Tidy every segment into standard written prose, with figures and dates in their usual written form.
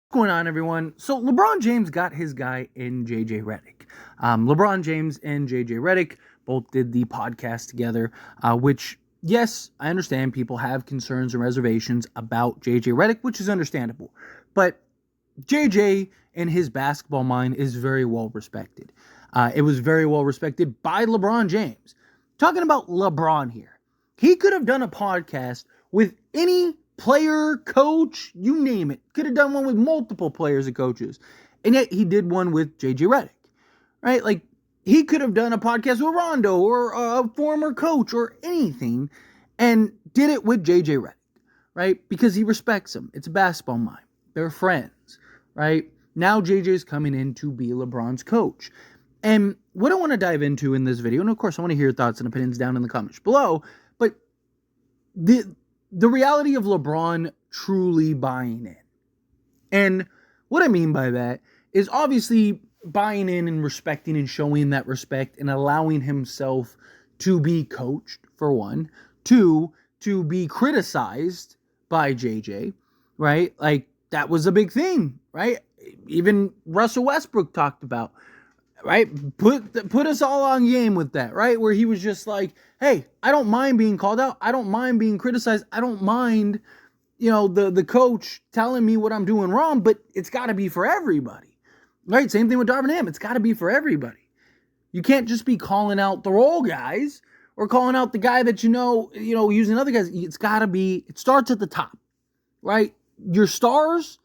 What's going on, everyone? So LeBron James got his guy in JJ Redick. LeBron James and JJ Redick both did the podcast together, which, yes, I understand people have concerns and reservations about JJ Redick, which is understandable. But JJ in his basketball mind is very well respected. It was very well respected by LeBron James. Talking about LeBron here, he could have done a podcast with any player, coach, you name it. Could have done one with multiple players and coaches. And yet he did one with JJ Redick, right? Like, he could have done a podcast with Rondo or a former coach or anything and did it with JJ Redick, right? Because he respects him. It's a basketball mind. They're friends, right? Now JJ's coming in to be LeBron's coach. And what I want to dive into in this video, and of course I want to hear your thoughts and opinions down in the comments below, but the reality of LeBron truly buying in. And what I mean by that is obviously buying in and respecting and showing that respect and allowing himself to be coached, for one. Two, to be criticized by JJ, right? Like, that was a big thing, right? Even Russell Westbrook talked about, right? Put us all on game with that, right? Where he was just like, hey, I don't mind being called out. I don't mind being criticized. I don't mind, the coach telling me what I'm doing wrong, but it's got to be for everybody, right? Same thing with Darvin Ham. It's got to be for everybody. You can't just be calling out the role guys or calling out the guy that using other guys. It's got to be, it starts at the top, right? Your stars,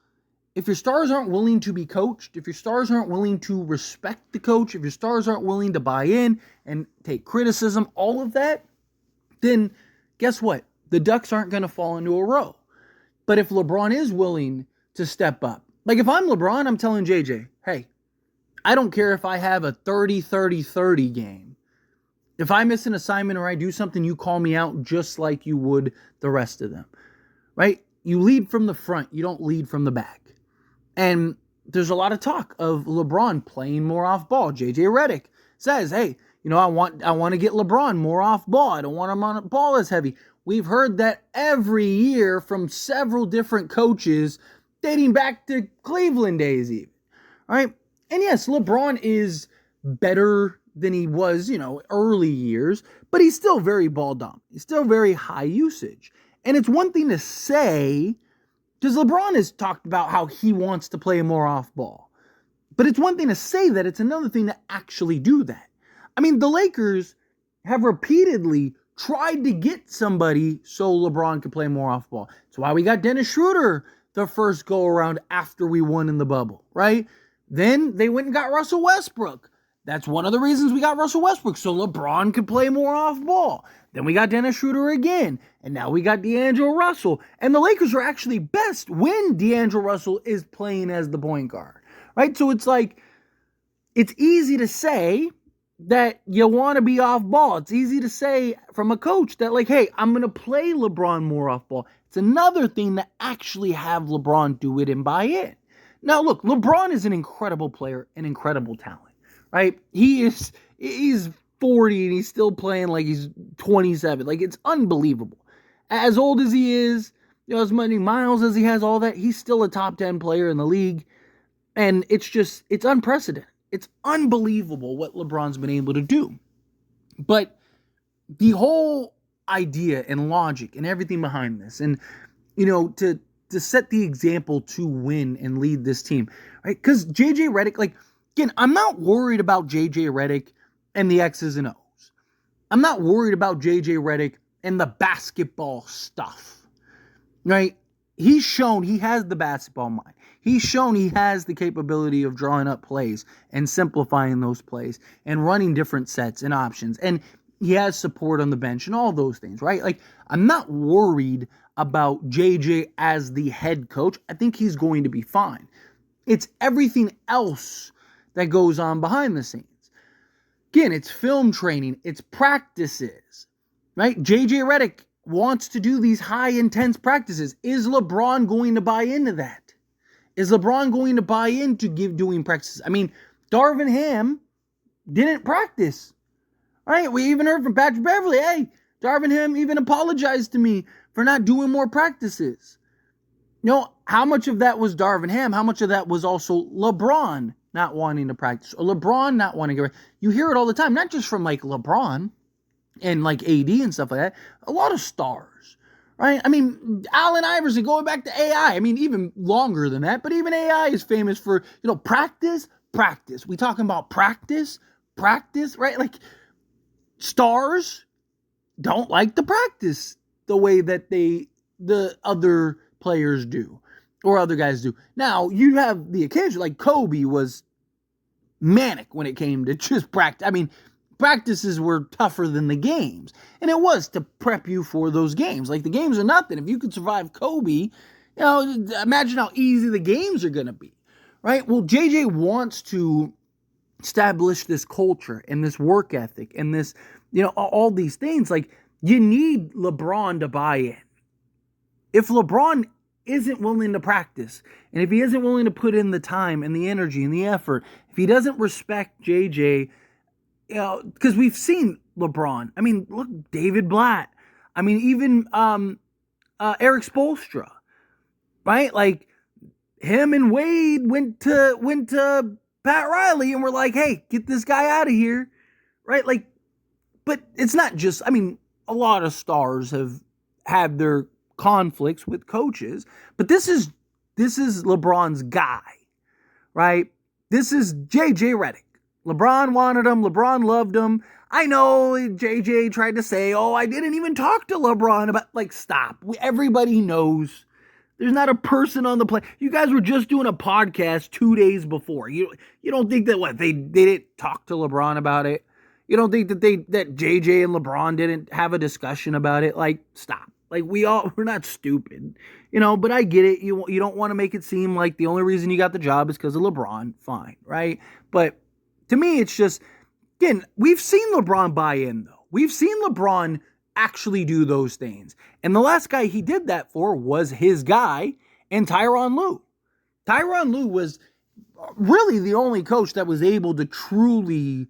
if your stars aren't willing to be coached, if your stars aren't willing to respect the coach, if your stars aren't willing to buy in and take criticism, all of that, then guess what? The ducks aren't going to fall into a row. But if LeBron is willing to step up, like if I'm LeBron, I'm telling JJ, hey, I don't care if I have a 30-30-30 game. If I miss an assignment or I do something, you call me out just like you would the rest of them, right? You lead from the front. You don't lead from the back. And there's a lot of talk of LeBron playing more off ball. JJ Redick says, hey, I want to get LeBron more off ball. I don't want him on ball as heavy. We've heard that every year from several different coaches dating back to Cleveland days even. All right? And yes, LeBron is better than he was, early years, but he's still very ball dominant. He's still very high usage. And it's one thing to say, because LeBron has talked about how he wants to play more off ball. But it's one thing to say that, it's another thing to actually do that. I mean, the Lakers have repeatedly tried to get somebody so LeBron could play more off ball. That's why we got Dennis Schroeder the first go around after we won in the bubble, right? Then they went and got Russell Westbrook. That's one of the reasons we got Russell Westbrook, so LeBron could play more off ball. Then we got Dennis Schroeder again, and now we got D'Angelo Russell. And the Lakers are actually best when D'Angelo Russell is playing as the point guard, right? So it's like, it's easy to say that you want to be off ball. It's easy to say from a coach that, like, hey, I'm going to play LeBron more off ball. It's another thing to actually have LeBron do it and buy in. Now, look, LeBron is an incredible player, an incredible talent. Right? He's 40 and he's still playing like he's 27. Like, it's unbelievable. As old as he is, as many miles as he has, all that, he's still a top 10 player in the league. And it's unprecedented. It's unbelievable what LeBron's been able to do. But the whole idea and logic and everything behind this, and, to set the example to win and lead this team, right? Because JJ Redick, like, again, I'm not worried about JJ Redick and the X's and O's. I'm not worried about JJ Redick and the basketball stuff, right? He's shown he has the basketball mind. He's shown he has the capability of drawing up plays and simplifying those plays and running different sets and options. And he has support on the bench and all those things, right? Like, I'm not worried about JJ as the head coach. I think he's going to be fine. It's everything else that goes on behind the scenes. Again, it's film training, it's practices, right? JJ Redick wants to do these high intense practices. Is LeBron going to buy into that? Is LeBron going to buy into doing practices? I mean, Darvin Ham didn't practice, right? We even heard from Patrick Beverley, hey, Darvin Ham even apologized to me for not doing more practices. How much of that was Darvin Ham? How much of that was also LeBron not wanting to practice, or LeBron not wanting to get ready? You hear it all the time, not just from like LeBron and like AD and stuff like that. A lot of stars, right? I mean, Allen Iverson, going back to AI. I mean, even longer than that, but even AI is famous for, practice. We talking about practice, right? Like, stars don't like to practice the way that the other players do, or other guys do. Now, you have the occasion, like Kobe was manic when it came to just practice. I mean, practices were tougher than the games, and it was to prep you for those games. Like, the games are nothing. If you could survive Kobe, imagine how easy the games are going to be, right? Well, JJ wants to establish this culture and this work ethic and this, all these things. Like, you need LeBron to buy in. If LeBron isn't willing to practice, and if he isn't willing to put in the time and the energy and the effort, if he doesn't respect JJ, because we've seen LeBron. I mean, look, David Blatt. I mean, even Eric Spoelstra, right? Like, him and Wade went to Pat Riley and were like, hey, get this guy out of here, right? Like, but it's not just, I mean, a lot of stars have had their conflicts with coaches, but this is LeBron's guy, right? This is JJ Redick. LeBron wanted him. LeBron loved him. I know JJ tried to say, oh, I didn't even talk to LeBron about, like, stop. Everybody knows. There's not a person on the planet. You guys were just doing a podcast 2 days before. You don't think that they didn't talk to LeBron about it? You don't think that JJ and LeBron didn't have a discussion about it? Like, stop. Like, we're not stupid, but I get it. You don't want to make it seem like the only reason you got the job is because of LeBron. Fine, right? But to me, it's just, again, we've seen LeBron buy in, though. We've seen LeBron actually do those things. And the last guy he did that for was his guy, and Tyronn Lue. Tyronn Lue was really the only coach that was able to truly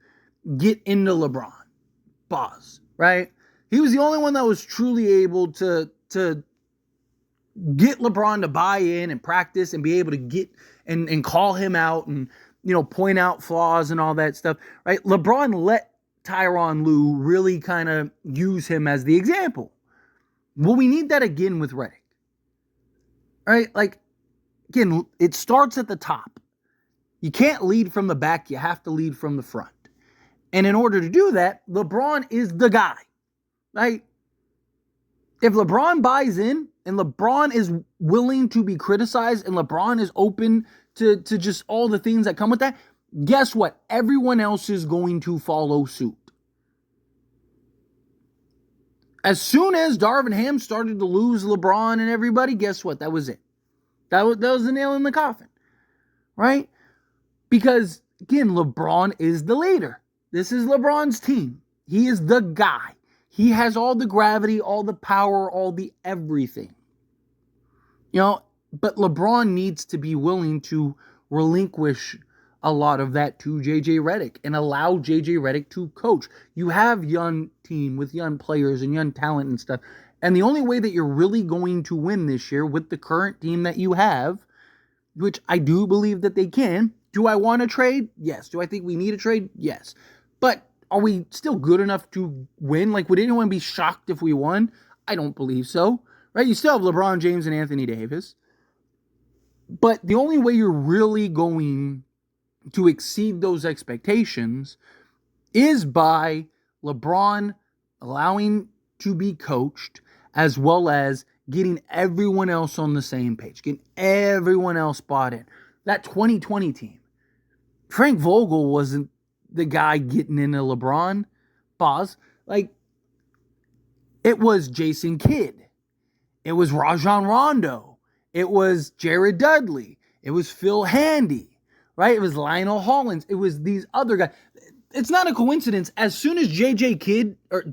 get into LeBron. Boss, right? He was the only one that was truly able to get LeBron to buy in and practice and be able to get and call him out and, point out flaws and all that stuff, right? LeBron let Tyronn Lue really kind of use him as the example. Well, we need that again with Redick, right? Like, again, it starts at the top. You can't lead from the back. You have to lead from the front. And in order to do that, LeBron is the guy, right? If LeBron buys in and LeBron is willing to be criticized and LeBron is open to just all the things that come with that, guess what? Everyone else is going to follow suit. As soon as Darvin Ham started to lose LeBron and everybody, guess what? That was it. That was the nail in the coffin, right? Because, again, LeBron is the leader. This is LeBron's team. He is the guy. He has all the gravity, all the power, all the everything. But LeBron needs to be willing to relinquish a lot of that to JJ Redick and allow JJ Redick to coach. You have young team with young players and young talent and stuff. And the only way that you're really going to win this year with the current team that you have, which I do believe that they can. Do I want to trade? Yes. Do I think we need a trade? Yes. But are we still good enough to win? Like, would anyone be shocked if we won? I don't believe so. Right? You still have LeBron James and Anthony Davis. But the only way you're really going to exceed those expectations is by LeBron allowing to be coached, as well as getting everyone else on the same page, getting everyone else bought in. That 2020 team, Frank Vogel wasn't the guy getting into LeBron. Boz, like, it was Jason Kidd. It was Rajon Rondo. It was Jared Dudley. It was Phil Handy, right? It was Lionel Hollins. It was these other guys. It's not a coincidence. As soon as Jason Kidd, as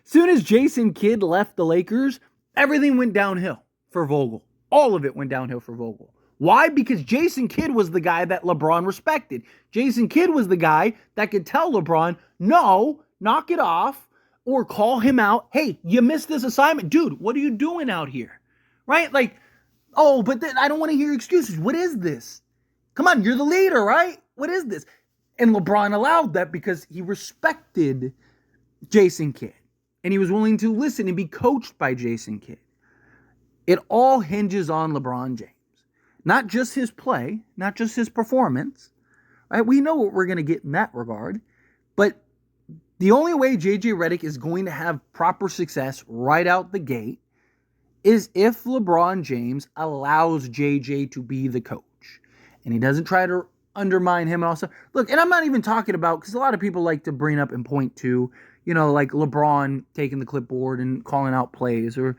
soon as Jason Kidd left the Lakers, everything went downhill for Vogel. All of it went downhill for Vogel. Why? Because Jason Kidd was the guy that LeBron respected. Jason Kidd was the guy that could tell LeBron, no, knock it off, or call him out. Hey, you missed this assignment. Dude, what are you doing out here? Right? Like, oh, but then I don't want to hear excuses. What is this? Come on, you're the leader, right? What is this? And LeBron allowed that because he respected Jason Kidd. And he was willing to listen and be coached by Jason Kidd. It all hinges on LeBron James. Not just his play, not just his performance. Right? We know what we're going to get in that regard. But the only way JJ Redick is going to have proper success right out the gate is if LeBron James allows JJ to be the coach. And he doesn't try to undermine him and also. Look, and I'm not even talking about, because a lot of people like to bring up and point to, like LeBron taking the clipboard and calling out plays or,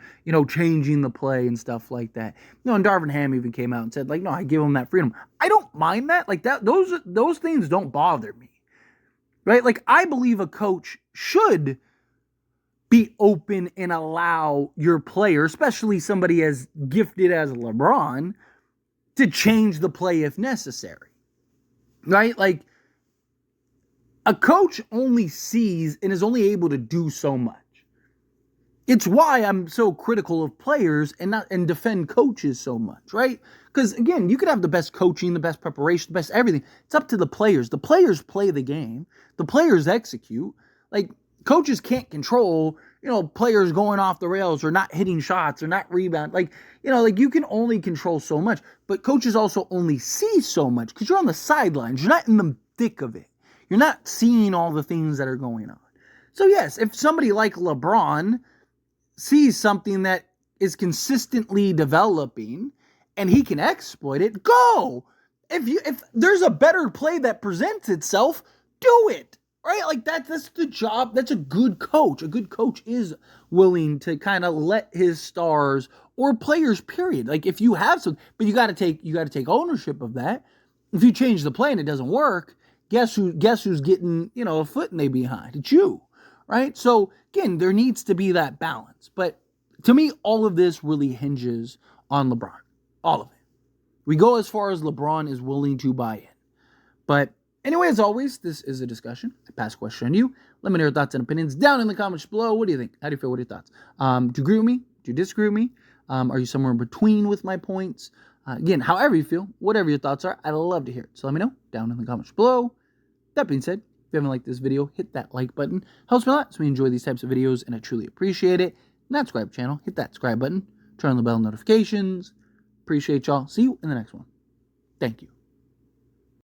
changing the play and stuff like that. And Darvin Ham even came out and said, no, I give him that freedom. I don't mind that. Those things don't bother me. Right? I believe a coach should be open and allow your player, especially somebody as gifted as LeBron, to change the play if necessary. Right? A coach only sees and is only able to do so much. It's why I'm so critical of players and defend coaches so much, right? Because again, you could have the best coaching, the best preparation, the best everything. It's up to the players. The players play the game. The players execute. Coaches can't control, players going off the rails or not hitting shots or not rebound. You can only control so much. But coaches also only see so much because you're on the sidelines. You're not in the thick of it. You're not seeing all the things that are going on. So yes, if somebody like LeBron sees something that is consistently developing and he can exploit it, go. If there's a better play that presents itself, do it. Right? That's the job. That's a good coach. A good coach is willing to kind of let his stars or players, period. If you have some, but you got to take ownership of that. If you change the play and it doesn't work, guess who's getting, a foot in their behind? It's you, right? So again, there needs to be that balance. But to me, all of this really hinges on LeBron. All of it. We go as far as LeBron is willing to buy in. But anyway, as always, this is a discussion. I pass a question on you. Let me know your thoughts and opinions down in the comments below. What do you think? How do you feel? What are your thoughts? Do you agree with me? Do you disagree with me? Are you somewhere in between with my points? Again, however you feel, whatever your thoughts are, I'd love to hear it. So let me know down in the comments below. That being said, if you haven't liked this video, hit that like button. Helps me a lot, so we enjoy these types of videos, and I truly appreciate it. Not subscribe channel, hit that subscribe button. Turn on the bell notifications. Appreciate y'all. See you in the next one. Thank you.